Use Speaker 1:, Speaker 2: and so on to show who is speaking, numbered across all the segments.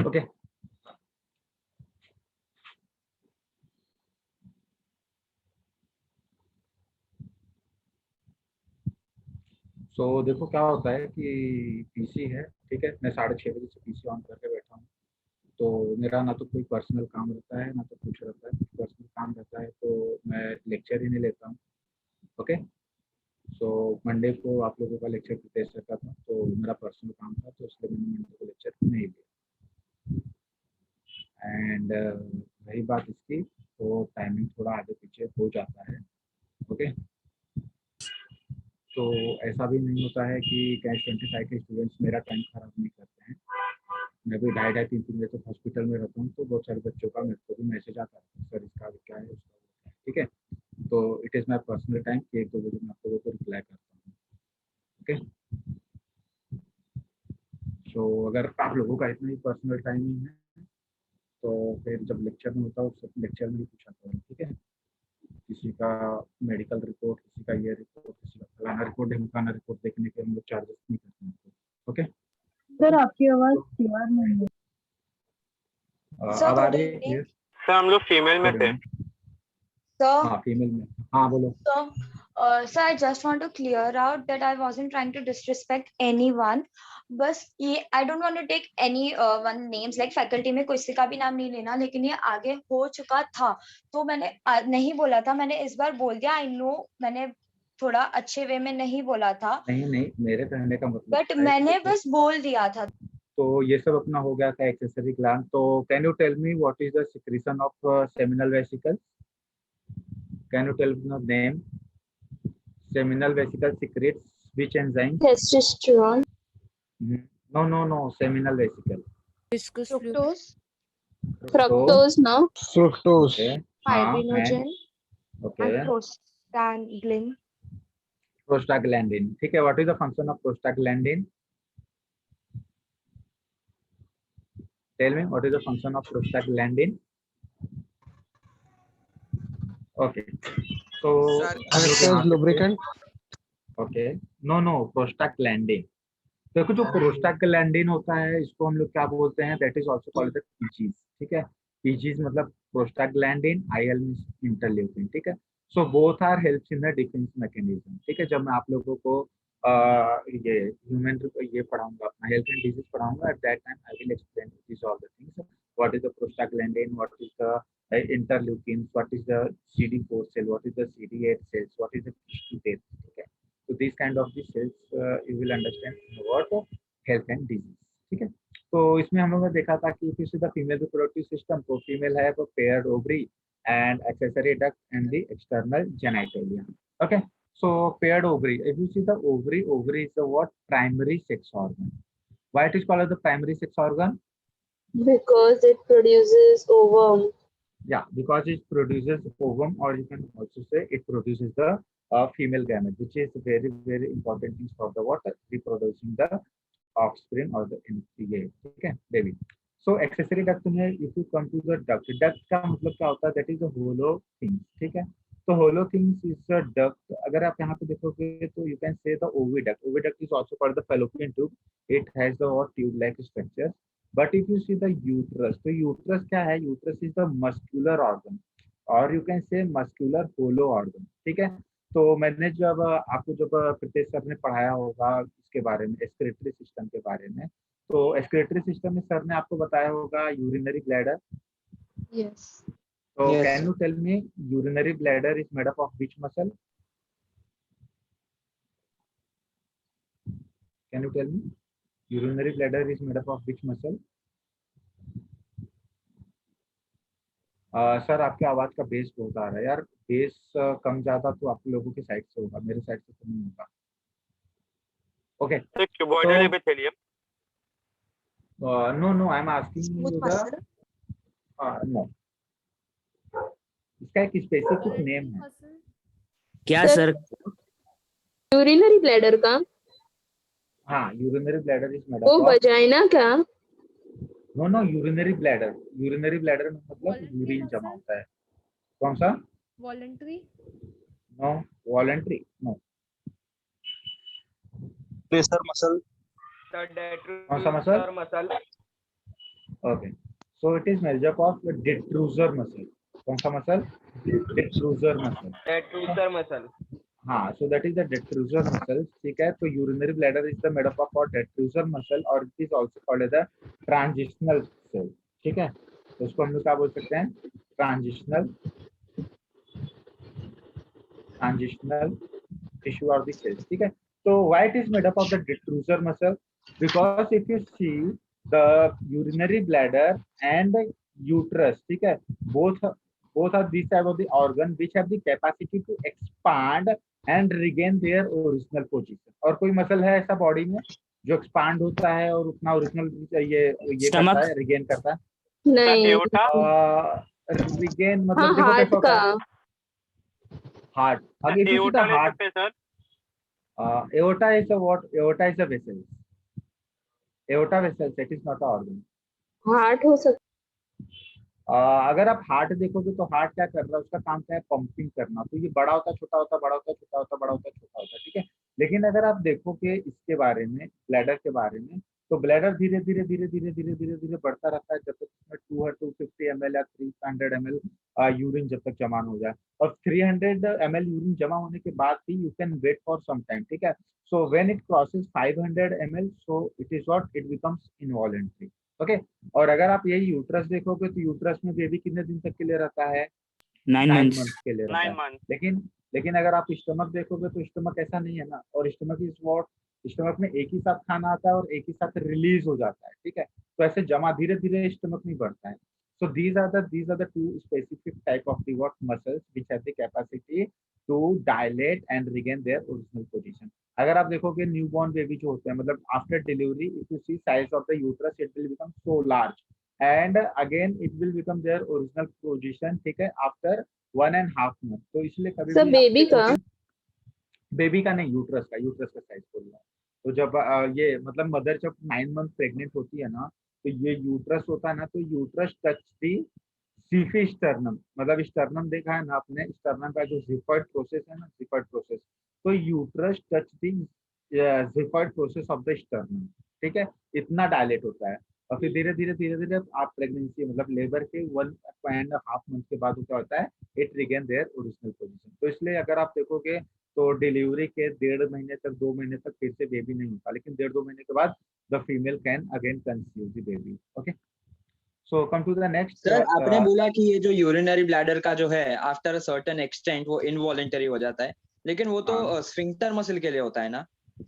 Speaker 1: Okay so देखो क्या होता है कि पीसी है, ठीक है, मैं 6:30 बजे से पीसी ऑन करके बैठा हूँ। तो मेरा ना तो कोई पर्सनल काम रहता है ना तो कुछ रहता है। कुछ पर्सनल काम रहता है तो मैं लेक्चर ही नहीं लेता हूँ। ओके सो मंडे को आप लोगों का लेक्चर प्रिपेयर करता था, तो मेरा पर्सनल काम था तो इसलिए मैंने मंडे को लेक्चर नहीं लिया। एंड रही बात इसकी, तो टाइमिंग थोड़ा आगे पीछे हो जाता है। ओके तो ऐसा भी नहीं होता है कि कैश 25 के स्टूडेंट्स मेरा टाइम खराब नहीं करते हैं। मैं भी 2:30-3 बजे तक हॉस्पिटल में रहता हूँ, तो बहुत सारे बच्चों का मेरे को भी मैसेज आता है, सर इसका क्या है, उसका क्या है, ठीक है। तो it is my personal time कि 1-2 बजे मैं आप लोगों को रिप्लाई करता हूँ। ओके सो अगर आप लोगों का इतना ही पर्सनल टाइमिंग है तो फिर जब लेक्चर में होता है सब लेक्चर में ही पूछा करो, ठीक है। किसी का मेडिकल रिपोर्ट, किसी का ये रिपोर्ट, किसी का फलाना रिपोर्ट, ढिमकाना रिपोर्ट देखने के हम लोग चार्जेस नहीं करते हैं। ओके
Speaker 2: सर आपकी आवाज क्लियर नहीं है।
Speaker 1: अब आ रही है क्लियर?
Speaker 3: सर हम लोग फीमेल में थे।
Speaker 1: हाँ फीमेल में, हाँ बोलो।
Speaker 4: So I just want to clear out that I wasn't trying to disrespect anyone. बस ये I don't want to take any one names like faculty में किसी का भी नाम नहीं लेना, लेकिन ये आगे हो चुका था तो मैंने नहीं बोला था, मैंने इस बार बोल दिया। I know मैंने थोड़ा अच्छे वे में नहीं बोला था।
Speaker 1: नहीं मेरे कहने का मतलब
Speaker 4: बट मैंने बस बोल दिया था।
Speaker 1: तो ये सब अपना हो गया था एक्सेसरी ग्लैंड। तो can you tell me what is the secretion of seminal vesicle? Can you tell the name? Seminal vesicle secretes which enzyme?
Speaker 2: Testosterone.
Speaker 1: No, seminal vesicle.
Speaker 2: Viscous fluid.
Speaker 4: Fructose.
Speaker 2: Fructose, no?
Speaker 5: Fructose.
Speaker 1: Okay. हाँ,
Speaker 2: Fibrinogen.
Speaker 1: okay.
Speaker 2: And prostaglandin.
Speaker 1: Prostaglandin, ठीक है। What is the function of prostaglandin? Tell me what is the function of prostaglandin? Okay. So
Speaker 5: Acts as lubricant.
Speaker 1: okay. No, prostaglandin। देखो जो prostaglandin होता है इसको हम लोग क्या बोलते हैं, that is also called the PGs, ठीक है। पीजीज मतलब प्रोस्टाग्लैंडिन, आईएल मींस इंटरल्यूकिन, ठीक है। So both are helps in the defense mechanism, ठीक है। जब मैं आप लोगों को ये ह्यूमन ये पढ़ाऊंगा, अपना हेल्थ एंड डिजीज पढ़ाऊंगा, at that time I will explain this all the things, what is the prostaglandin, what is the interleukins, what is the CD4 cell, what is the CD8 cells, what is the T-cell, ठीक है। So these kind of the cells you will understand about health and disease, ठीक है। तो इसमें हम लोगों ने देखा था कि किसी द फीमेल रिप्रोडक्टिव सिस्टम, तो फीमेल है वो paired ovary and accessory duct and the external genitalia. Okay so paired ovary, if you see the ovary is the what primary sex organ. Why it is called as the primary sex organ?
Speaker 2: Because it produces ovum.
Speaker 1: Yeah, because it produces ovum, or you can also say it produces the female gamete, which is very important things for the what reproducing the offspring or the ठीक है baby. So accessory duct में if you come to the duct का मतलब क्या होता है, that is a hollow thing, ठीक है। तो hollow things is a duct। अगर आप यहाँ पे देखोगे तो you can say the oviduct. Oviduct is also called the fallopian tube. It has the what tube-like structure. But if you see the uterus, तो uterus क्या है? Uterus is the muscular organ, or you can say muscular hollow organ, ठीक है। तो मैंने जब आपको जब प्रीतेश सर ने पढ़ाया होगा इसके बारे में, एक्सक्रीटरी सिस्टम के बारे में, तो एक्सक्रीटरी सिस्टम में सर ने आपको बताया होगा यूरिनरी ब्लैडर।
Speaker 2: Yes.
Speaker 1: तो
Speaker 5: Yes.
Speaker 1: Can you tell me urinary bladder is made up of which muscle? Can you tell me urinary bladder is made up of which muscle? Sir आपके आवाज का base बहुत आ रहा है यार। बेस कम ज्यादा तो आप लोगों की साइड से होगा, मेरे साइड से तो नहीं होगा। Okay
Speaker 3: cuboidal epithelium.
Speaker 1: No I am asking you the no, इसका एक स्पेसिफिक नेम है।
Speaker 6: क्या सर?
Speaker 2: यूरिनरी ब्लैडर का?
Speaker 1: हाँ यूरिनरी ब्लैडर इज मेड
Speaker 2: वो
Speaker 1: अप ऑफ,
Speaker 2: वजाइना का?
Speaker 1: No urinary bladder. Urinary bladder में मतलब यूरिन जमा होता है। कौन सा?
Speaker 2: Voluntary?
Speaker 1: No voluntary no.
Speaker 5: Pressure muscle.
Speaker 1: कौन सा muscle? Okay, so it is made up of detrusor muscle. कौन सा मसल? Detrusor muscle.
Speaker 3: ट्रूसर मसल.
Speaker 1: हाँ, so that is the detrusor muscle. ठीक है, तो urinary bladder is the made up of detrusor muscle और it is also called as the transitional cell. ठीक है, तो उसको हम लोग क्या बोल सकते हैं? Transitional tissue or the cells. ठीक है, तो why it is made up of the detrusor muscle? Because if you see the urinary bladder and the uterus, ठीक है, both are these type of the organ which have the capacity to expand and regain their original position. और कोई muscle है ऐसा body में जो expand होता है और अपना ओरिजिनल ये
Speaker 6: Stomach.
Speaker 1: करता है, रिगेन करता है?
Speaker 2: नहीं.
Speaker 3: एओर्टा.
Speaker 1: रिगेन
Speaker 2: हाँ,
Speaker 1: मतलब देखो
Speaker 2: हार्ट
Speaker 1: कैसा होता
Speaker 2: का.
Speaker 1: है? हार्ट. अब if you see the
Speaker 3: aorta ले
Speaker 1: heart,
Speaker 3: सकते हैं sir.
Speaker 1: aorta is a what? Aorta is a vessel. Aorta vessel, that is not an organ.
Speaker 2: Heart हो सकता.
Speaker 1: अगर आप हार्ट देखोगे तो हार्ट क्या कर रहा है? उसका काम क्या है? पंपिंग करना. तो ये बड़ा होता, छोटा होता, बड़ा होता, छोटा होता, बड़ा होता, छोटा होता. ठीक है, लेकिन अगर आप देखोगे इसके बारे में, ब्लैडर के बारे में, तो ब्लैडर धीरे धीरे धीरे धीरे धीरे धीरे धीरे बढ़ता रहता है जब तक उसमें 250 ml या 300 ml यूरिन जब तक जमा हो जाए. और 300 ml यूरिन जमा होने के बाद भी you can wait for some time. ठीक है, so when it crosses 500 ml, so it is what? It becomes involuntary. Okay, और अगर आप यही यूट्रस देखोगे तो यूट्रस में बेबी कितने दिन तक के लिए रहता है?
Speaker 6: 9
Speaker 1: 9
Speaker 6: months.
Speaker 1: मंथ के लिए रहता
Speaker 3: 9
Speaker 1: है.
Speaker 3: months.
Speaker 1: लेकिन अगर आप स्टमक देखोगे तो स्टमक ऐसा नहीं है ना. और स्टमक इज व्हाट? स्टमक में एक ही साथ खाना आता है और एक ही साथ रिलीज हो जाता है. ठीक है, तो ऐसे जमा धीरे धीरे स्टमक नहीं बढ़ता है. सो these are the two specific type of the what muscles which have the capacity to dilate and regain their original position. अगर आप देखोगे न्यूबॉर्न बेबी जो होते हैं, मतलब after delivery, if you see size of the uterus, it will become so large and again it will become their original position. ठीक है, after 1.5 month. तो इसलिए कभी
Speaker 2: सब बेबी का.
Speaker 1: बेबी का नहीं, यूट्रस का साइज बोल रहा है. तो जब ये मतलब मदर जब 9 मंथ प्रेग्नेंट होती है ना, तो ये यूट्रस होता है ना, तो यूट्रस टच दी सीफी स्टर्नम. मतलब स्टर्नम देखा है ना आपने? स्टर्नम का जो जिफॉइड प्रोसेस है ना, जिफॉइड प्रोसेस, तो uterus touch the xiphoid process of the sternum. ठीक है, इतना डायलेट होता है. और फिर धीरे धीरे धीरे धीरे आप प्रेगनेंसी मतलब लेबर के 1.5 month के बाद क्या होता है? It regain there original position. तो इसलिए अगर आप देखोगे तो डिलीवरी के 1.5 महीने तक, 2 महीने तक फिर से बेबी नहीं होता, लेकिन 1.5-2 महीने के बाद the female can again conceive the baby. Okay, so come to the next.
Speaker 7: Sir आपने बोला कि ये जो यूरिनरी ब्लैडर का जो है आफ्टर अ सर्टेन एक्सटेंट वो इनवॉलंटरी हो जाता है, लेकिन वो तो स्फिंक्टर मसल के लिए होता है ना,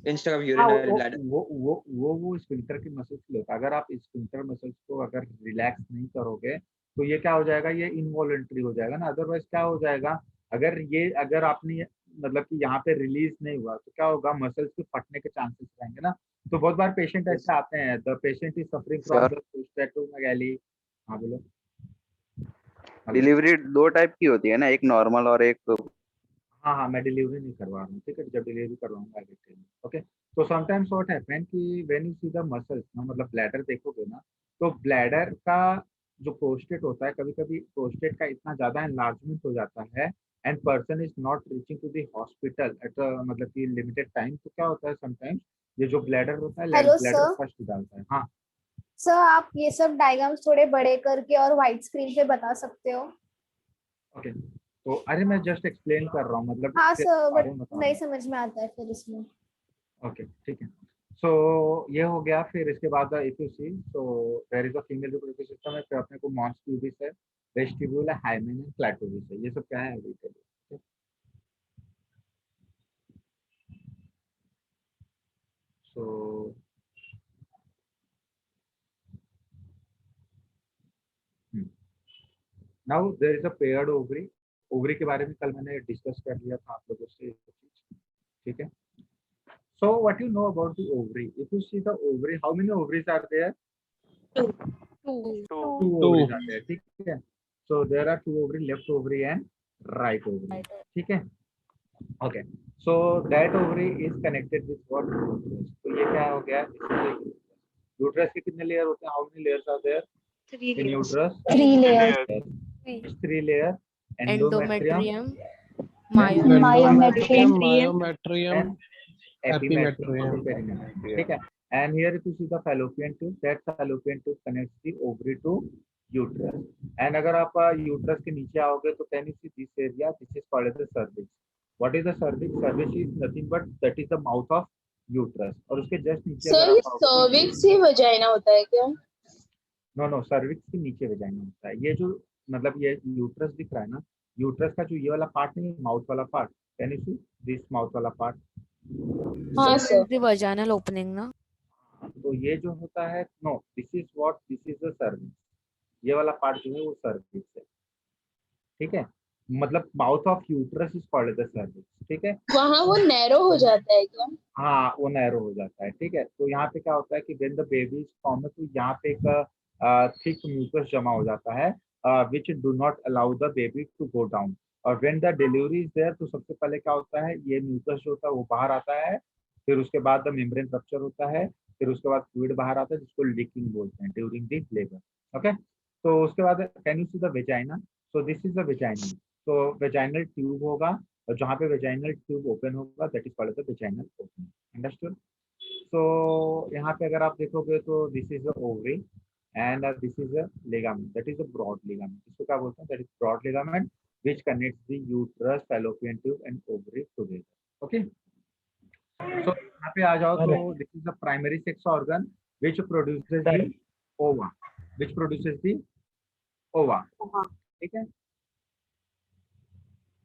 Speaker 7: इंस्टेड ऑफ यूरिनरी ब्लैडर.
Speaker 1: वो स्फिंक्टर की मसल्स के लिए होता है. अगर आप स्फिंक्टर मसल्स को अगर रिलैक्स नहीं करोगे तो ये क्या हो जाएगा? ये इनवॉलंटरी हो जाएगा ना. अदरवाइज क्या हो जाएगा? अगर आपने मतलब कि यहाँ पे रिलीज नहीं हुआ तो क्या होगा? मसल्स के फटने के चांसेस रहेंगे ना. तो बहुत बार पेशेंट ऐसे आते हैं, the patient is suffering from the prostatomegaly. हाँ बोलो.
Speaker 8: डिलीवरी 2 टाइप की होती है ना, एक नॉर्मल और एक.
Speaker 1: हाँ, मैं डिलीवरी नहीं करवा रहा हूँ. ठीक है, जब डिलीवरी करवाऊंगा ओके. तो समटाइम्स व्हाट हैपन कि when you see the muscles ना, मतलब ब्लैडर देखोगे ना, तो ब्लैडर का जो प्रोस्टेट होता है, कभी कभी प्रोस्टेट का इतना ज्यादा एनलार्जमेंट हो जाता है and person is not reaching to the hospital at मतलब कि लिमिटेड टाइम. तो क्या होता है? समटाइम्स ये जो ब्लैडर होता है,
Speaker 9: Hello,
Speaker 1: ब्लैडर
Speaker 9: sir.
Speaker 1: फर्स्ट डालता है. हाँ
Speaker 9: सर आप ये सब डायग्राम्स थोड़े बड़े करके और व्हाइट स्क्रीन पे बता सकते हो?
Speaker 1: ओके, तो अरे मैं जस्ट एक्सप्लेन कर रहा हूँ, मतलब
Speaker 9: हाँ
Speaker 1: इसके
Speaker 9: सर,
Speaker 1: बारे
Speaker 9: बट
Speaker 1: में बता रहा
Speaker 9: नहीं
Speaker 1: हूँ.
Speaker 9: समझ में आता है फिर इसमें.
Speaker 1: ओके, ठीक है. सो ये हो गया. फिर इसके बाद if you see, so there is a female reproductive system है. फिर अपने को मॉन्स प्यूबिस है, वेस्टिब्यूल है, हाइमेन है, क्लैटोविस है. ये सब क्या है अभी के लिए? So now there is a paired ovary. Ovary के बारे में कल मैंने डिस्कस कर लिया था आप लोगों से. ठीक है, so what you know about the ovary? If you see the ovary, how many ovaries are there?
Speaker 2: Two.
Speaker 1: Two ovaries are there. ठीक है, so there are 2 ovary, left ovary and right ovary. ठीक है, okay, so that ovary is connected with what? Uterus. तो ये क्या हो गया? Uterus के कितने लेयर होते हैं? How many layers are there
Speaker 2: 3
Speaker 1: in
Speaker 2: layers.
Speaker 1: uterus?
Speaker 9: 3 layers.
Speaker 1: Which 3 layer? Endometrium,
Speaker 9: Myometrium.
Speaker 5: myometrium,
Speaker 1: and epimetrium. ठीक है, and here if you see the fallopian tube, that fallopian tube connects the ovary to uterus. And अगर आप uterus के नीचे आओगे तो can you see this area? This is called as the cervix. What is the cervix? Cervix is nothing but that is the mouth of uterus. और उसके just नीचे
Speaker 2: sir
Speaker 1: अगर
Speaker 2: ये
Speaker 1: आप आओगे,
Speaker 2: सर्विक्स ही वजाइना होता है क्या?
Speaker 1: नो सर्विक्स के नीचे वजाइना होता है। ये जो मतलब ये यूट्रस दिख रहा है ना, यूट्रस का जो ये वाला पार्ट नहीं है, माउथ वाला part, can you see this mouth वाला पार्ट?
Speaker 2: हाँ सर।
Speaker 10: the vaginal opening ना?
Speaker 1: तो ये जो होता है, no this is what, this is the cervix. ये वाला पार्ट जो है वो सर्विक्स है, ठीक है। मतलब mouth of uterus is called the cervix, ठीक है।
Speaker 2: वहाँ वो नैरो हो जाता है क्या?
Speaker 1: हाँ वो नैरो हो जाता है, ठीक है। तो यहाँ पे क्या होता है कि when the baby is form, तो यहाँ पे एक थिक म्यूकस जमा हो जाता है which do not allow the baby to go down, और when the delivery is there, तो सबसे पहले क्या होता है, ये म्यूकस जो होता है वो बाहर आता है, फिर उसके बाद द मेम्ब्रेन रप्चर होता है, फिर उसके बाद फ्लूइड बाहर आता है जिसको लीकिंग बोलते हैं ड्यूरिंग द लेबर। ओके, तो उसके बाद can you see the vagina? So this is the vagina. तो वेजाइनल ट्यूब होगा, और जहाँ पे वेजाइनल ट्यूब ओपन होगा that is called the vaginal opening. Understood? So यहाँ पे अगर आप देखोगे तो this is the ovary and this is a ligament, that is a broad ligament. इसको क्या बोलते हैं? That is broad ligament which connects the uterus, fallopian tube and ovary together. Okay, so यहाँ पे आ जाओ तो this is the primary sex organ which produces the ova, which produces the ova, ठीक है।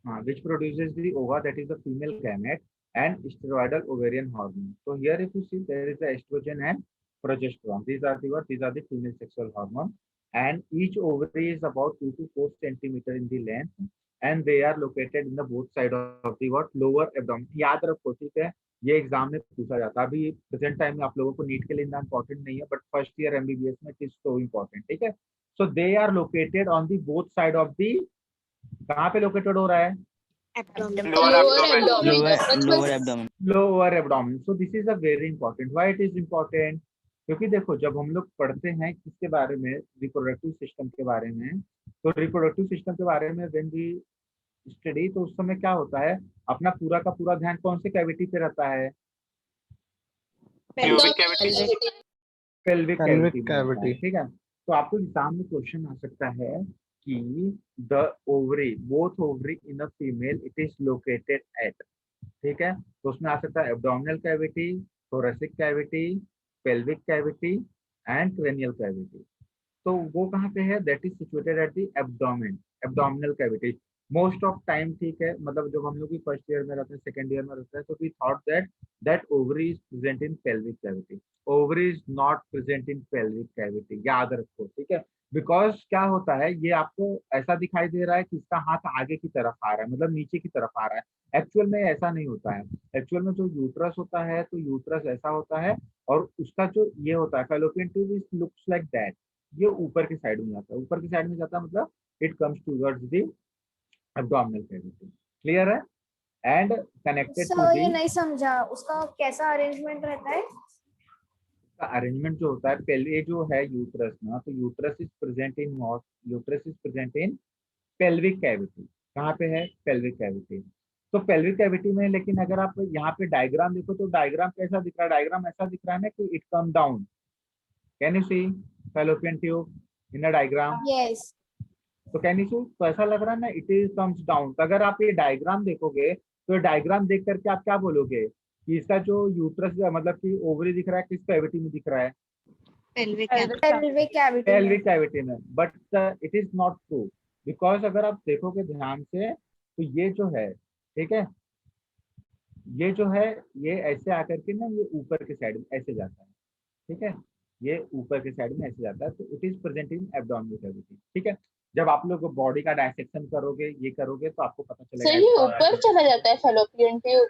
Speaker 1: हाँ, which produces the ova, that is the female gamete and steroidal ovarian hormone. So here if you see there is the estrogen and progesterone. These are the what? These are the female sexual hormone, and each ovary is about 2 to 4 centimeter in the length, and they are located in the both side of the what? Lower abdomen. याद रखो, ठीक है, ये exam में पूछा जाता है। अभी प्रेजेंट टाइम में आप लोगों को नीट के लिए इतना इंपॉर्टेंट नहीं है, बट फर्स्ट ईयर एमबीबीएस में इट इज सो इम्पोर्टेंट, ठीक है। So they are located on the both side of the, कहाँ पे लोकेटेड हो रहा है?
Speaker 7: Lower abdomen.
Speaker 1: Lower abdomen. So this is a very important. Why it is important? क्योंकि देखो जब हम लोग पढ़ते हैं किसके बारे में, रिप्रोडक्टिव सिस्टम के बारे में, तो रिप्रोडक्टिव सिस्टम के बारे में व्हेन वी स्टडी, तो उस समय क्या होता है, अपना पूरा का पूरा ध्यान कौन से कैविटी पे रहता है? पेल्विक कैविटी, ठीक है। तो आपको एग्जाम में क्वेश्चन आ सकता है कि the ovary, both ovary in a female, it is located at, ठीक है। तो उसमें आ सकता है abdominal cavity, thoracic cavity, pelvic cavity and cranial cavity. तो वो कहाँ पे है? That is situated at the abdomen, abdominal cavity. Most of time, ठीक है, मतलब जब हम लोग भी फर्स्ट ईयर में रहते हैं, सेकेंड ईयर में रहते हैं, तो we thought that ovary is present in pelvic cavity. Ovary is not present in pelvic cavity. याद रखो, ठीक है। बिकॉज क्या होता है, ये आपको ऐसा दिखाई दे रहा है कि इसका हाथ आगे की तरफ आ रहा है, मतलब नीचे की तरफ आ रहा है। एक्चुअल में ऐसा नहीं होता है। एक्चुअल में जो यूट्रस होता है, तो यूट्रस ऐसा होता है, और उसका जो ये होता है fallopian tube is looks like that, ये ऊपर की साइड में जाता है, ऊपर की साइड में जाता है, मतलब it comes towards the abdominal cavity. Clear है? एंड कनेक्टेड टू
Speaker 9: सर ये नहीं समझा, उसका कैसा अरेंजमेंट रहता है?
Speaker 1: अरेंजमेंट जो होता है, पहले जो है यूट्रस ना, तो uterus is present in what? Uterus is present in pelvic cavity. कहाँ पे है? Pelvic cavity. तो पेल्विक कैविटी में, लेकिन अगर आप यहाँ पे डायग्राम देखो तो डायग्राम कैसा दिख रहा है? डायग्राम ऐसा दिख रहा है ना कि it come down. Can you see fallopian tube in a diagram?
Speaker 9: Yes.
Speaker 1: तो कैन यू सी, तो ऐसा लग रहा है ना, इट इज कम्स डाउन। तो अगर आप ये डायग्राम देखोगे तो डायग्राम देख करके आप क्या बोलोगे कि इसका जो यूट्रस मतलब कि ओवरी दिख रहा है, किस कैविटी में दिख रहा है?
Speaker 9: Pelvic cavity.
Speaker 1: पेल्विक कैविटी में। But it is not true, because अगर आप देखोगे ध्यान से तो ये जो है, ठीक है, ये जो है, ये ऐसे आकर के ना, ये ऊपर के साइड में ऐसे जाता है, ठीक है, ये ऊपर के साइड में ऐसे जाता है। तो it is present in abdominal cavity, ठीक है। जब आप लोग बॉडी का डायसेक्शन करोगे, ये करोगे, तो आपको पता चलेगा।
Speaker 2: सर ये ऊपर चला जाता है फैलोपियन ट्यूब?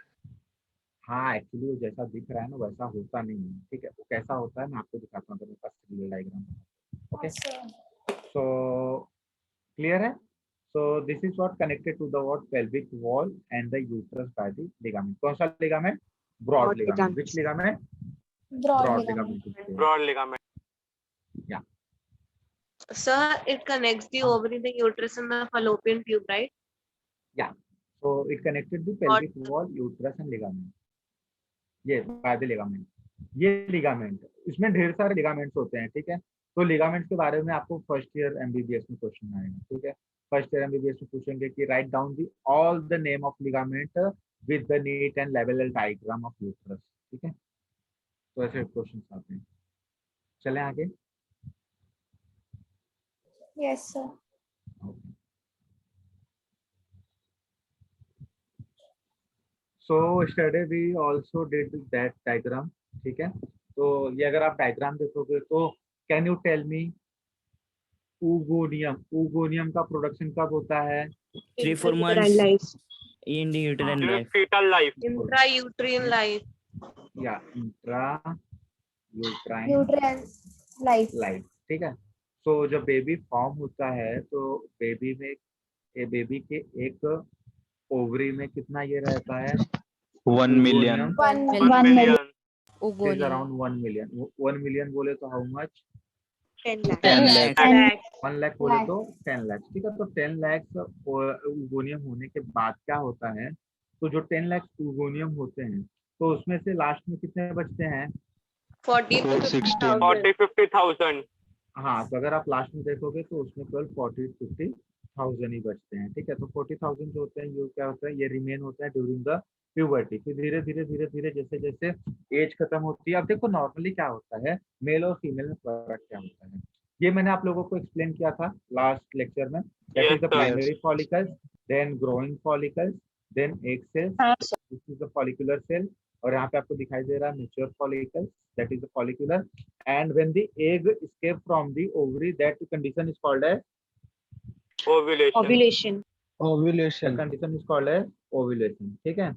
Speaker 1: हाँ, एक्चुअली वो जैसा दिख रहा है ना वैसा होता नहीं है, ठीक है। वो कैसा होता है मैं आपको दिखाता हूँ, मेरे पास real diagram. Okay, so clear है? So this is what connected to the what? Pelvic wall and the uterus by the ligament. कौन सा ligament? Broad ligament. Which ligament?
Speaker 9: Broad
Speaker 1: ligament.
Speaker 3: Broad ligament.
Speaker 1: Yeah.
Speaker 11: Sir, it connects the ovary, the uterus, and the fallopian tube, right?
Speaker 1: Yeah. So it connected the pelvic wall, uterus, and ligament. Yes, by the ligament. ये ligament, इसमें ढेर सारे ligaments होते हैं, ठीक है। तो ligaments के बारे में आपको फर्स्ट ईयर एमबीबीएस में क्वेश्चन आएगा, ठीक है। फर्स्ट ईयर एमबीबीएस में पूछेंगे कि right down the all the name of ligament with the neat and लेवल डायग्राम ऑफ यूट्रस, ठीक है। तो ऐसे क्वेश्चन आते हैं। चलें आगे।
Speaker 9: Yes sir.
Speaker 1: So study we also did that diagram, ठीक है। तो ये अगर आप डायग्राम देखोगे तो can you tell me oogonium, oogonium का प्रोडक्शन कब होता है?
Speaker 6: 3-4 months in the uterine life.
Speaker 3: fetal life.
Speaker 11: Intrauterine life.
Speaker 1: या intra uterine
Speaker 9: nutrient life.
Speaker 1: Life, ठीक है। तो जब बेबी फॉर्म होता है तो बेबी में बेबी के एक ओवरी में कितना ये रहता है?
Speaker 8: 1 million.
Speaker 9: 1
Speaker 3: million.
Speaker 1: Around 1 million. 1 million बोले तो how much?
Speaker 11: 10 lakh.
Speaker 8: 10 lakh.
Speaker 1: 1 lakh बोले तो 10 लाख, ठीक है। तो 10 लाख ऊगोनियम होने के बाद क्या होता है? तो जो 10 लाख ऊगोनियम होते हैं तो उसमें से लास्ट में कितने बचते हैं?
Speaker 11: 40 to
Speaker 8: 416.
Speaker 3: 40-50,000.
Speaker 1: हाँ, तो अगर आप लास्ट में देखोगे तो उसमें केवल 40-50,000 ही बचते हैं, ठीक है। तो 40,000 जो होते हैं ये क्या होता है? ये रिमेन होता है ड्यूरिंग द प्यूबर्टी। फिर धीरे धीरे जैसे जैसे एज खत्म होती है, अब देखो नॉर्मली क्या होता है, मेल और फीमेल में फर्क क्या होता है, ये मैंने आप लोगों को एक्सप्लेन किया था लास्ट लेक्चर में। That
Speaker 3: Yes,
Speaker 1: is the
Speaker 3: sir.
Speaker 1: Primary follicles, then growing follicles, then egg cells, this is the follicular cell. और यहाँ पे आपको दिखाई दे रहा है mature follicles, that is the follicular. And when the egg escape from the ovary, that condition is called as
Speaker 3: Ovulation.
Speaker 1: the
Speaker 5: ovulation.
Speaker 1: condition is called as ovulation, ठीक है,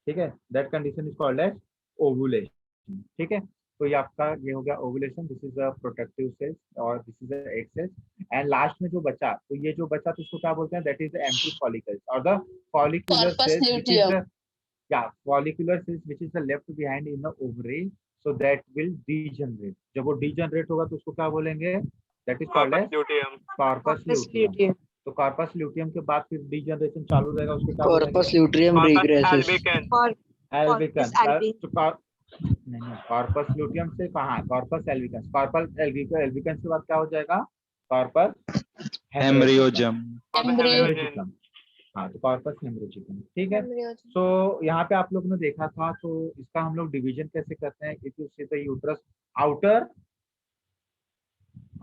Speaker 1: ठीक है। That condition is called as ovulation, ठीक है। तो ये आपका ये हो गया ovulation, this is a protective cells और this is a egg cells. And last में जो बचा, तो ये जो बचा तो इसको क्या बोलते हैं? That is the empty follicles और the follicular
Speaker 2: Corpus
Speaker 1: cells which is
Speaker 2: luteum.
Speaker 1: The follicular cells which is the left behind in the ovary, so that will degenerate. जब वो डीजनरेट होगा तो उसको क्या बोलेंगे? That is called as
Speaker 3: Corpus luteum.
Speaker 1: Corpus luteum. तो corpus luteum के बाद फिर डीजनरेशन चालू रहेगा, उसको क्या बोलेंगे?
Speaker 5: Corpus luteum
Speaker 3: Corpus
Speaker 5: regresses.
Speaker 3: albicans.
Speaker 1: Albican.
Speaker 4: albicans.
Speaker 1: नहीं, कॉर्पस ल्यूटियम से कहाँ? Corpus albicans. कॉर्पस एल्बिकन्स के बाद क्या हो जाएगा? Corpus
Speaker 8: Embryojum.
Speaker 1: हेमरोजिकम। हाँ, तो कॉर्पस हेमरोजिकम, ठीक है। तो यहाँ पे आप लोग ने देखा था, तो इसका हम लोग डिवीजन कैसे करते हैं? If you see the uterus outer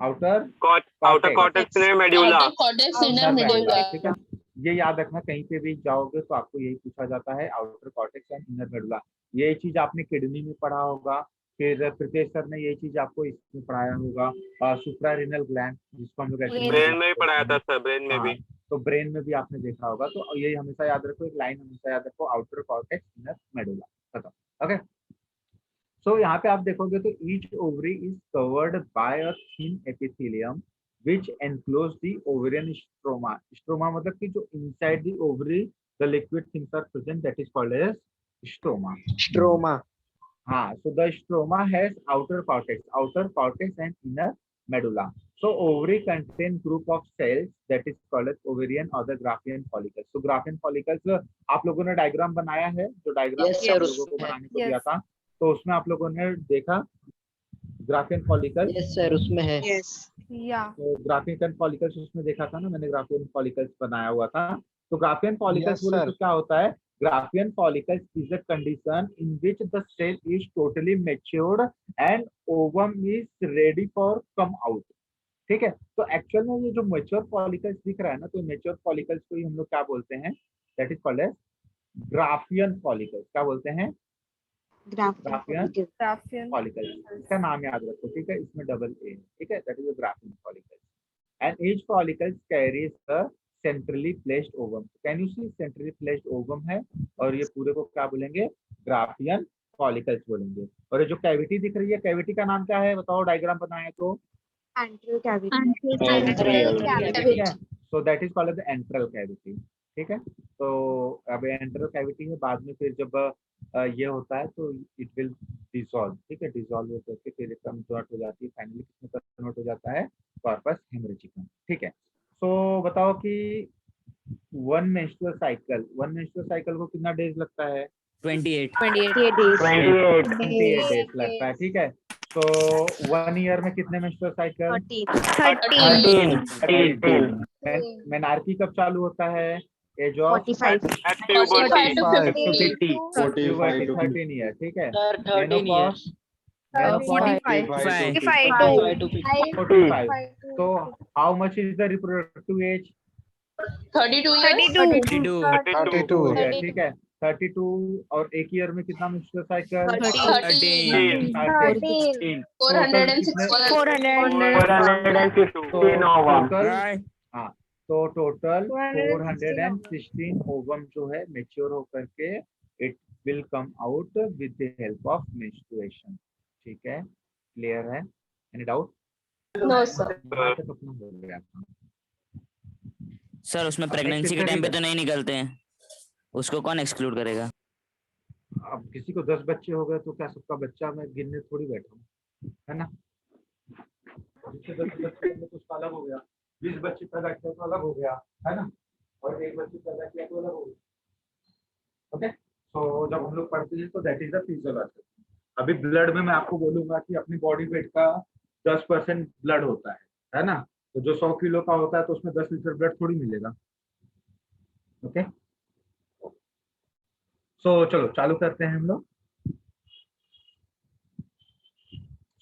Speaker 3: Outer cortex and medulla.
Speaker 2: Outer cortex, inner medulla.
Speaker 1: ठीक है। ये याद रखना, कहीं पे भी जाओगे तो आपको यही पूछा जाता है, outer cortex and inner medulla. ये चीज आपने किडनी में पढ़ा होगा, फिर प्रीतेश सर ने ये चीज आपको इसमें पढ़ाया होगा, सुप्रारेनल ग्लैंड, जिसको हम लोग
Speaker 3: ब्रेन में भी पढ़ाया था सर, ब्रेन में भी।
Speaker 1: तो ब्रेन में भी आपने देखा होगा। तो ये हमेशा याद रखो, एक लाइन हमेशा याद रखो, आउटर कॉर्टेक्स इनर मेडुला, खत्म। ओके। सो यहाँ पे आप देखोगे तो each ovary is covered by a thin epithelium which enclose the ovarian stroma. Stroma मतलब कि जो inside the ovary the liquid things are present, that is called as stroma.
Speaker 5: Stroma.
Speaker 1: हाँ, so the stroma has outer cortex and inner medulla. So ovary contain group of cells that is called as ovarian or the Graafian follicles. So Graafian follicles आप लोगों ने diagram बनाया है, जो diagram
Speaker 5: Yes,
Speaker 1: आप
Speaker 5: sir,
Speaker 1: लोगों को
Speaker 5: उसमें।
Speaker 1: बनाने को दिया था, तो उसमें आप लोगों ने देखा ग्राफियन फॉलिकल्स।
Speaker 5: यस सर, उसमें है।
Speaker 11: Yes.
Speaker 9: या
Speaker 1: तो ग्राफियन फॉलिकल्स उसमें देखा था ना, मैंने ग्राफियन फॉलिकल्स बनाया हुआ था। तो ग्राफियन फॉलिकल्स
Speaker 5: Yes,
Speaker 1: बोले
Speaker 5: sir.
Speaker 1: तो क्या होता है? Graafian follicles is a condition in which the cell is totally matured and ovum is ready for come out, ठीक है। तो एक्चुअल में ये जो मैच्योर फॉलिकल्स दिख रहा है ना, तो मैच्योर फॉलिकल्स को ही हम लोग क्या बोलते हैं? That is called as graafian follicles. क्या बोलते हैं? Graafian follicles. इसका नाम याद रखो, ठीक है, इसमें डबल ए, ठीक है, that is a graafian follicles. And each follicles carries a centrally placed ovum. Can you see centrally placed ovum है, और ये पूरे को क्या बोलेंगे? ग्राफियन फॉलिकल्स बोलेंगे। और ये जो कैविटी दिख रही है, कैविटी का नाम क्या है? बताओ, डायग्राम बनाए तो।
Speaker 4: Antral cavity.
Speaker 1: So that is called the enteral cavity, ठीक है। तो अब एंट्रल कैविटी है, बाद में फिर जब ये होता है तो इट विल डिसॉल्व, ठीक है, डिसॉल्व होकर के फिर कन्वर्ट हो जाती है, फाइनली किसमें कन्वर्ट हो जाता है? कॉर्पस हेमरेजिकम, ठीक है। तो बताओ कि वन मेंस्ट्रुअल साइकिल को कितना डेज लगता है?
Speaker 6: 28.
Speaker 11: 28 days.
Speaker 3: 28.
Speaker 1: 28 डेज लगता है, ठीक है। तो 1 ईयर में कितने मेंस्ट्रुअल साइकिल?
Speaker 11: 13.
Speaker 3: 13.
Speaker 1: मेनार्की कब चालू होता है? Age of
Speaker 11: 45.
Speaker 3: At puberty.
Speaker 1: 45 to 50,
Speaker 5: 45 to
Speaker 1: 13 year, ठीक है।
Speaker 6: 13
Speaker 1: मेनोपॉज, मेनोपॉज
Speaker 6: 45.
Speaker 1: 45। तो how much is the reproductive age?
Speaker 2: 32 years.
Speaker 6: 32.
Speaker 5: 32.
Speaker 1: ठीक है। 32 और 1 ईयर में कितना मेंस्ट्रुअल साइकिल?
Speaker 6: 13.
Speaker 1: 13।
Speaker 2: 416.
Speaker 3: 416 ovum.
Speaker 6: Right.
Speaker 1: हाँ, तो टोटल 416 ओवम जो है मेच्योर होकर के it will come out with the help of menstruation, ठीक है। क्लियर है? Any doubt?
Speaker 2: No, sir.
Speaker 1: अपना हो गया।
Speaker 6: सर उसमें प्रेगनेंसी के टाइम पे तो नहीं निकलते हैं, उसको कौन एक्सक्लूड करेगा?
Speaker 1: अब किसी को 10 बच्चे हो गए तो क्या सबका बच्चा मैं गिनने थोड़ी बैठा हूँ, है ना। जिसके 10 बच्चे तो उसका अलग हो गया, 20 बच्चे पैदा किया तो अलग हो गया, है ना, और 1 बच्चे पैदा किया तो अलग हो गया। ओके, तो जब हम लोग पढ़ते हैं तो दैट इज द फिजियोलॉजी। अभी ब्लड में मैं आपको बोलूंगा कि अपनी बॉडी वेट का 10% ब्लड होता है ना। तो जो 100 किलो का होता है तो उसमें 10 लीटर ब्लड थोड़ी मिलेगा। ओके, सो चलो चालू करते हैं हम लोग।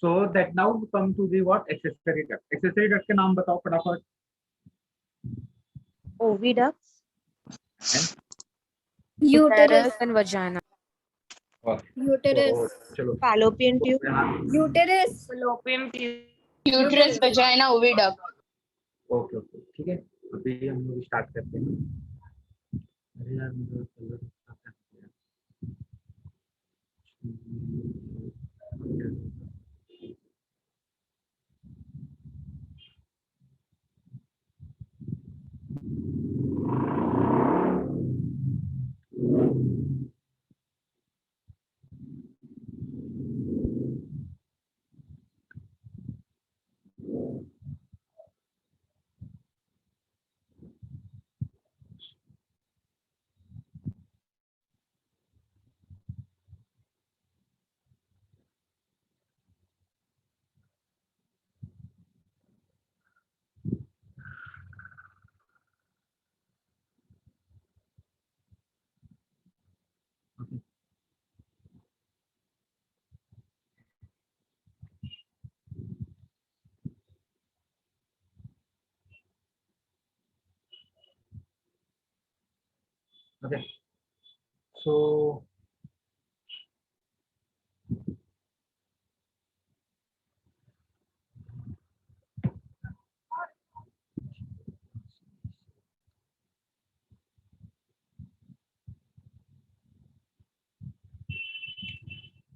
Speaker 1: So that now come to the what accessory duct. Accessory duct के नाम बताओ फटाफट।
Speaker 11: Oviducts.
Speaker 9: Uterus.
Speaker 11: And vagina.
Speaker 9: Uterus.
Speaker 1: तो चलो
Speaker 11: Fallopian tube.
Speaker 9: Uterus.
Speaker 11: Fallopian tube.
Speaker 2: Uterus, vagina, oviduct.
Speaker 1: Okay okay, ठीक है। अभी हम लोग स्टार्ट करते हैं। अरे यार मेरा कलर खराब है। ओके, सो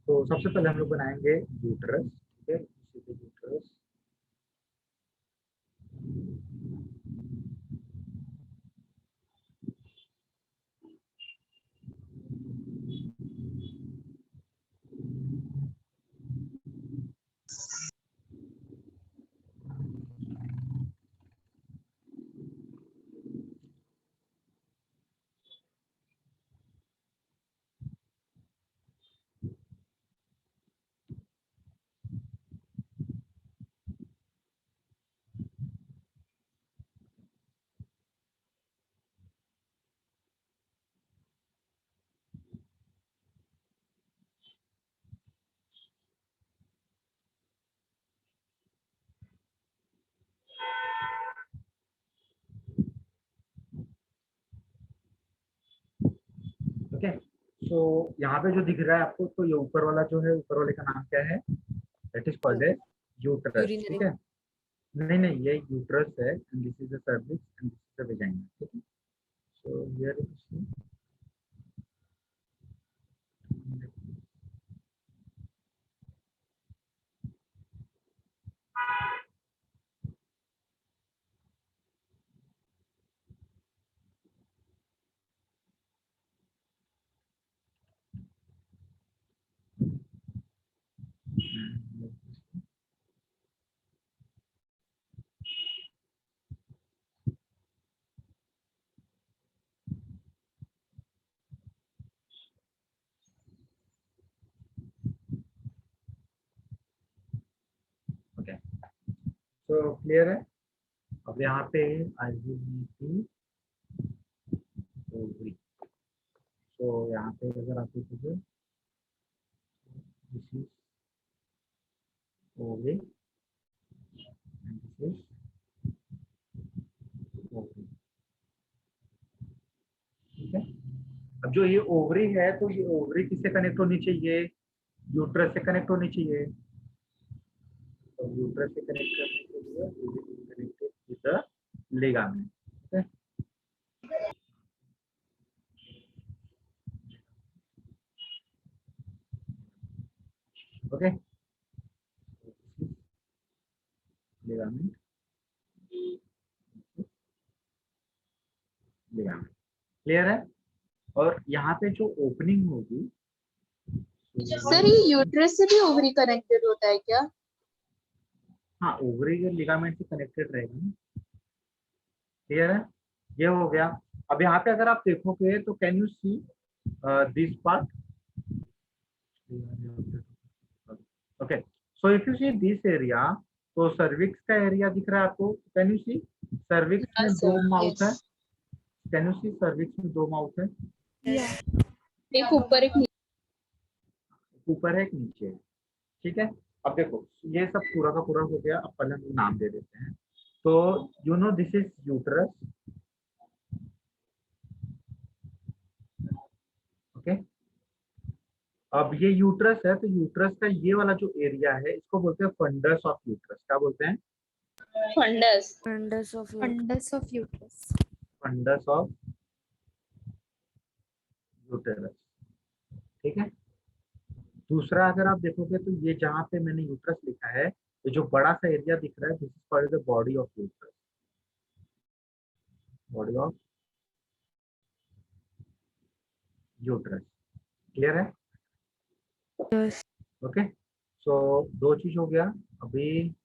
Speaker 1: तो सबसे पहले हम लोग बनाएंगे यूट्रस, ठीक है। Uterus okay. सो यहाँ पे जो दिख रहा है आपको, तो ये ऊपर वाला जो है, ऊपर वाले का नाम क्या है? That is called as uterus, ठीक है। नहीं नहीं, ये यूट्रस है and this is the cervix and this is the vagina, ठीक है। सो हियर इज तो क्लियर है। अब यहाँ पे IUVP ओवरी, तो यहाँ पे अगर आप देखोगे this is ovary and this is ovary, ठीक है। अब जो ये ओवरी है तो ये ओवरी किससे कनेक्ट होनी चाहिए, यूट्रस से कनेक्ट होनी चाहिए। तो यूट्रस से कनेक्ट करने के लिए कनेक्टेड विद द लिगामेंट, ठीक है। ओके, लिगामेंट लिगामेंट, क्लियर है। और यहाँ पे जो ओपनिंग होगी,
Speaker 2: सर ये यूट्रस से भी ओवरी कनेक्टेड होता है क्या?
Speaker 1: हाँ ओवरी के लिगामेंट से कनेक्टेड रहेगा ना, क्लियर है। ये हो गया। अब यहाँ पे अगर आप देखोगे तो can you see this part, okay. So if you see this area, तो सर्विक्स का एरिया दिख रहा है आपको, कैन यू सी सर्विक्स में दो माउथ है, कैन यू सी सर्विक्स में दो माउथ है,
Speaker 2: एक ऊपर एक
Speaker 1: ऊपर है एक नीचे है, ठीक है। अब देखो ये सब पूरा का पूरा हो गया। अब पहले हम नाम दे देते हैं। तो you know this is uterus, okay. अब ये यूट्रस है, तो यूट्रस का ये वाला जो एरिया है इसको बोलते हैं फंडस ऑफ यूट्रस। क्या बोलते हैं?
Speaker 2: Fundus.
Speaker 9: Fundus of uterus.
Speaker 1: Fundus of uterus, ठीक है। दूसरा अगर आप देखोगे तो ये जहां पे मैंने यूट्रस लिखा है, ये जो बड़ा सा एरिया दिख रहा है, this is called the body of uterus, body of uterus, clear है। ओके, सो दो चीज हो गया। अभी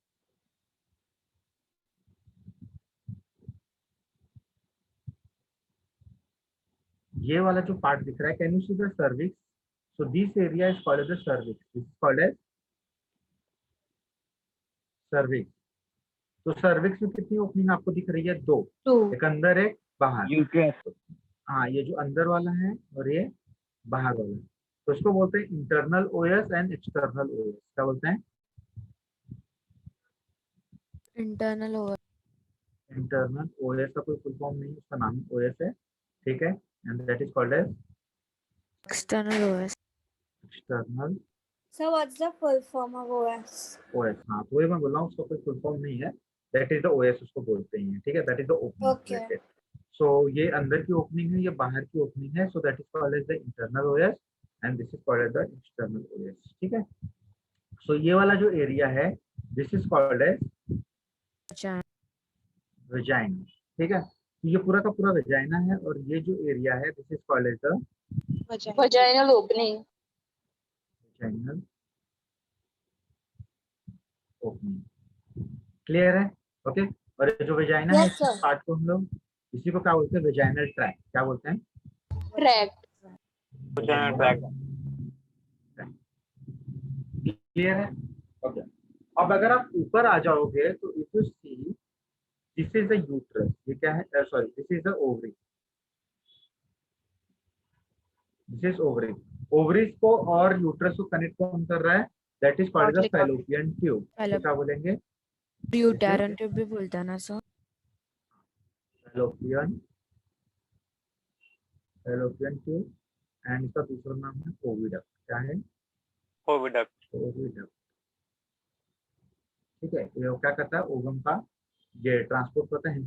Speaker 1: ये वाला जो पार्ट दिख रहा है, can you see the cervix, so this area is called as the cervix, this is called as cervix. तो सर्विक्स में कितनी ओपनिंग आपको दिख रही है? दो, एक अंदर एक बाहर।
Speaker 3: यूट्रस,
Speaker 1: हाँ, ये जो अंदर वाला है और ये बाहर वाला है, तो इसको बोलते हैं internal OS and external OS. क्या बोलते हैं?
Speaker 9: Internal over.
Speaker 1: इंटरनल ओएस का कोई फुल फॉर्म नहीं है, उसका नाम ओएस है, ठीक है। And that is called as
Speaker 9: External OS.
Speaker 1: External
Speaker 9: So what's the full form of OS?
Speaker 1: OS. हाँ, तो ये मैं बोल रहा हूँ, उसका कोई फुल फॉर्म नहीं है, दैट इज द ओएस उसको बोलते हैं, ठीक है। That is the
Speaker 9: Okay.
Speaker 1: Opening. So ये अंदर की ओपनिंग है, ये बाहर की ओपनिंग है, so that is called as the internal OS and this is called as the external OS, ठीक है। सो ये वाला जो एरिया है, this is called as
Speaker 9: Vagina.
Speaker 1: Vagina, ठीक है। तो ये पूरा का पूरा वेजाइना है, और ये जो एरिया है this is called as the
Speaker 2: vaginal opening.
Speaker 1: Vaginal opening, clear है। ओके, और ये जो वेजाइना है,
Speaker 9: Yes, sir.
Speaker 1: इस पार्ट को हम लोग इसी को क्या बोलते हैं? Vaginal tract. क्या बोलते हैं?
Speaker 2: ट्रैक्ट।
Speaker 3: vaginal tract.
Speaker 1: क्लियर है। ओके, अब अगर आप ऊपर आ जाओगे तो if you see this is the uterus, ये क्या है? Sorry, this is the ovary, this is ovary. Ovaries को और यूट्रस को कनेक्ट कौन कर रहा है? That is called the fallopian tube. क्या बोलेंगे?
Speaker 9: Uterine tube भी बोलता है ना sir?
Speaker 1: Fallopian, fallopian tube, and इसका दूसरा नाम है ओविडक्ट। क्या है?
Speaker 3: Oviduct.
Speaker 1: ओविडक्ट, ठीक है। ये क्या करता है? ओवम का ये ट्रांसपोर्ट करता है,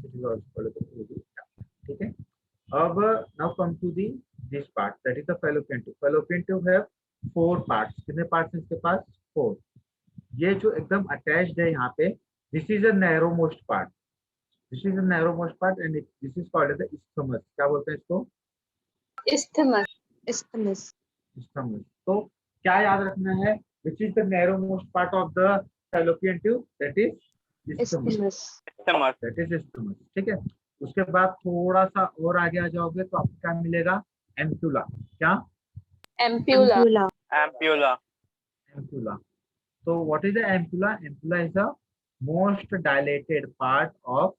Speaker 1: ठीक है। अब now come to the this part, that is the fallopian tube. Fallopian tube have 4 parts. कितने पार्ट्स हैं इसके पास? 4। ये जो एकदम अटैच्ड है यहाँ पे, this is a narrow most part, this is a narrow most part and this is called the isthmus. क्या बोलते हैं इसको?
Speaker 2: इस्थमस।
Speaker 1: इस्थमस। तो क्या याद रखना है? Which is the narrow most part of the fallopian tube? That is isthmus,
Speaker 3: Stomach.
Speaker 1: That is isthmus, ठीक है। उसके बाद थोड़ा सा और आगे आ जाओगे तो आपको क्या मिलेगा? एम्प्यूला। क्या?
Speaker 2: एम्प्यूला।
Speaker 3: Ampulla.
Speaker 1: एम्प्यूला। तो what is the ampulla? Ampulla is a most dilated part of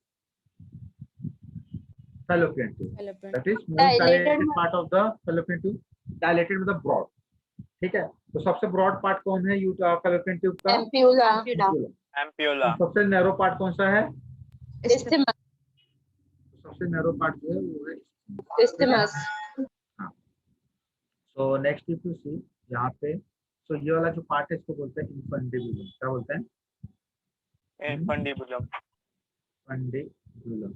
Speaker 1: fallopian tube. That is most
Speaker 2: Dilated
Speaker 1: dilated part of the fallopian tube. Dilated मतलब broad. ठीक है, तो सबसे ब्रॉड पार्ट कौन है fallopian tube का?
Speaker 2: Ampulla
Speaker 3: ampulla
Speaker 1: सबसे narrow part कौन सा है?
Speaker 2: इस्थिमस
Speaker 1: सबसे नैरो पार्ट जो है वो है
Speaker 2: इस्थिमस
Speaker 1: सो नेक्स्ट इफ यू सी यहाँ पे, सो ये वाला जो पार्ट है इसको बोलते हैं इन्फंडिबुलम. क्या बोलते हैं?
Speaker 3: इन्फंडिबुलम.
Speaker 1: फंडिबुलम.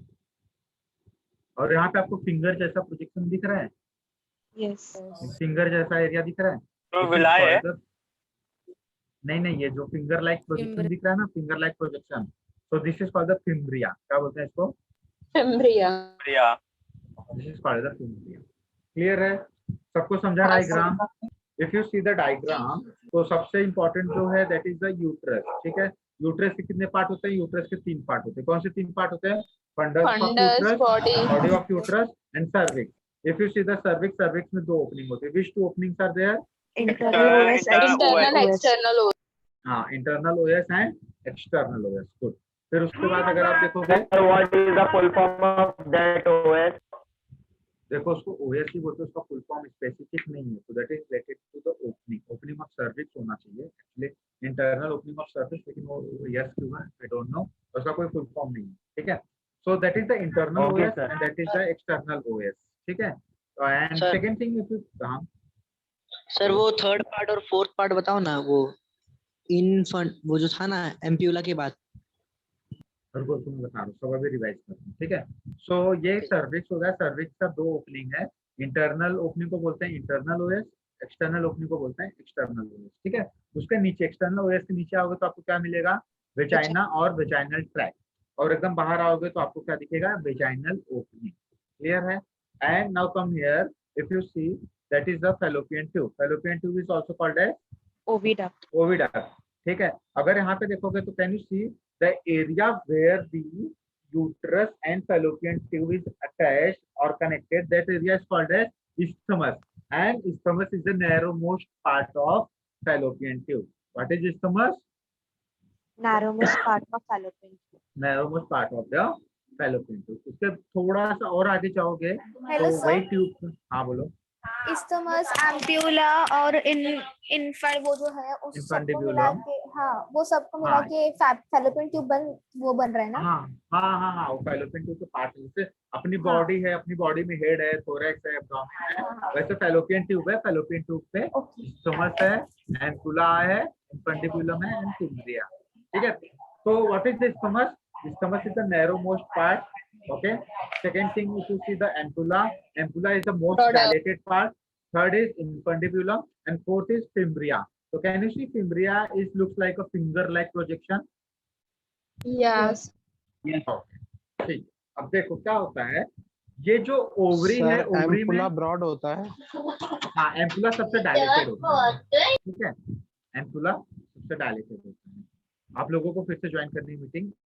Speaker 1: और यहाँ पे आपको फिंगर जैसा प्रोजेक्शन दिख रहा है,
Speaker 11: Yes.
Speaker 1: फिंगर जैसा एरिया दिख रहा है.
Speaker 3: तो विलाय है.
Speaker 1: नहीं, ये जो फिंगर लाइक प्रोजेक्शन दिख रहा है ना, finger like projection, so this is called the fimbria. क्या बोलते हैं इसको?
Speaker 2: फिम्ब्रिया
Speaker 3: या
Speaker 1: this is called the fimbria. Clear है? सबको समझा diagram? If you see the diagram, तो सबसे इंपॉर्टेंट जो है दैट इज द यूट्रस. ठीक है, यूट्रस के कितने पार्ट होते हैं? यूट्रस के 3 पार्ट होते हैं. कौन से 3 पार्ट होते हैं? Fundus of
Speaker 2: fundus
Speaker 1: uterus,
Speaker 2: body
Speaker 1: body of uterus and cervix. If you see the cervix में 2 ओपनिंग होते हैं. Which 2 openings are there?
Speaker 11: Internal OS,
Speaker 2: internal external
Speaker 1: हाँ, internal OS and external OS. Good. फिर उसके बाद अगर आप देखोगे,
Speaker 3: what is the full form of that OS?
Speaker 1: देखो उसको ओएस ही बोलते हैं, उसका फुल फॉर्म स्पेसिफिक नहीं है. तो that is related to the opening of cervix होना चाहिए actually, internal opening of cervix. लेकिन वो यस क्यों है आई डोंट नो, उसका कोई फुल फॉर्म नहीं है. ठीक है, so that is the internal
Speaker 3: Okay,
Speaker 1: OS
Speaker 3: sir.
Speaker 1: And that is the external OS. ठीक है, and
Speaker 10: Sir.
Speaker 1: Second thing if you
Speaker 10: sir वो थर्ड पार्ट और फोर्थ पार्ट बताओ ना, वो वो जो था ना एम्प्यूला के बाद.
Speaker 1: बिल्कुल तुम्हें बता रहा हूँ, सब अभी रिवाइज करते हैं. ठीक है, सो ये सर्विक्स हो गया. सर्विक्स का 2 ओपनिंग है. इंटरनल ओपनिंग को बोलते हैं इंटरनल ओएस, एक्सटर्नल ओपनिंग को बोलते हैं एक्सटर्नल ओएस. ठीक है, उसके नीचे एक्सटर्नल ओएस के नीचे आओगे तो आपको क्या मिलेगा? वेजाइना और वेजाइनल ट्रैक्ट. और एकदम बाहर आओगे तो आपको क्या दिखेगा? Vaginal opening. क्लियर है? And now come here, if you see that is the fallopian tube. Fallopian tube is also called as
Speaker 11: Oviduct.
Speaker 1: Oviduct. ठीक है, अगर यहाँ पे देखोगे तो can you see the area where the uterus and fallopian tube is attached or connected, that area is called as isthmus, and isthmus is the narrowmost part of fallopian tube. What is isthmus?
Speaker 11: Narrowest part of fallopian tube.
Speaker 1: Narrowmost part of the fallopian tube. उसके थोड़ा सा और आगे जाओगे
Speaker 9: hello
Speaker 1: तो वही tube. हाँ बोलो.
Speaker 9: इस्टमस, एम्प्यूला और वो जो है उस सबको
Speaker 1: Infundibulum.
Speaker 9: मिला के, हाँ वो सबको मिला
Speaker 1: हाँ.
Speaker 9: के फैलोपियन ट्यूब बन रहा है ना.
Speaker 1: हाँ, वो फैलोपियन ट्यूब के पार्ट है. जैसे अपनी बॉडी है, अपनी बॉडी में हेड है, थोरैक्स है, एब्डोमेन है, वैसे फैलोपियन ट्यूब है. फैलोपियन ट्यूब पे स्टमक है, एम्पुला है, इंफंडिबुलम है एंड फिम्ब्रिया. ठीक है, तो what is the stomach? Stomach is the narrowmost part. Okay. Second thing, if you see the ampulla is the most dilated part. Third is infundibulum, and fourth is fimbria. So can you see fimbria looks like a finger-like projection?
Speaker 2: Yes
Speaker 1: ठीक. अब देखो क्या होता है, ये जो ovary है, ovary में
Speaker 5: ब्रॉड होता है.
Speaker 1: हाँ, एम्पुला सबसे डायलेटेड होता है. ठीक है, एम्पुला सबसे डायलेटेड होता है. आप लोगों को फिर से ज्वाइन करनी है मीटिंग.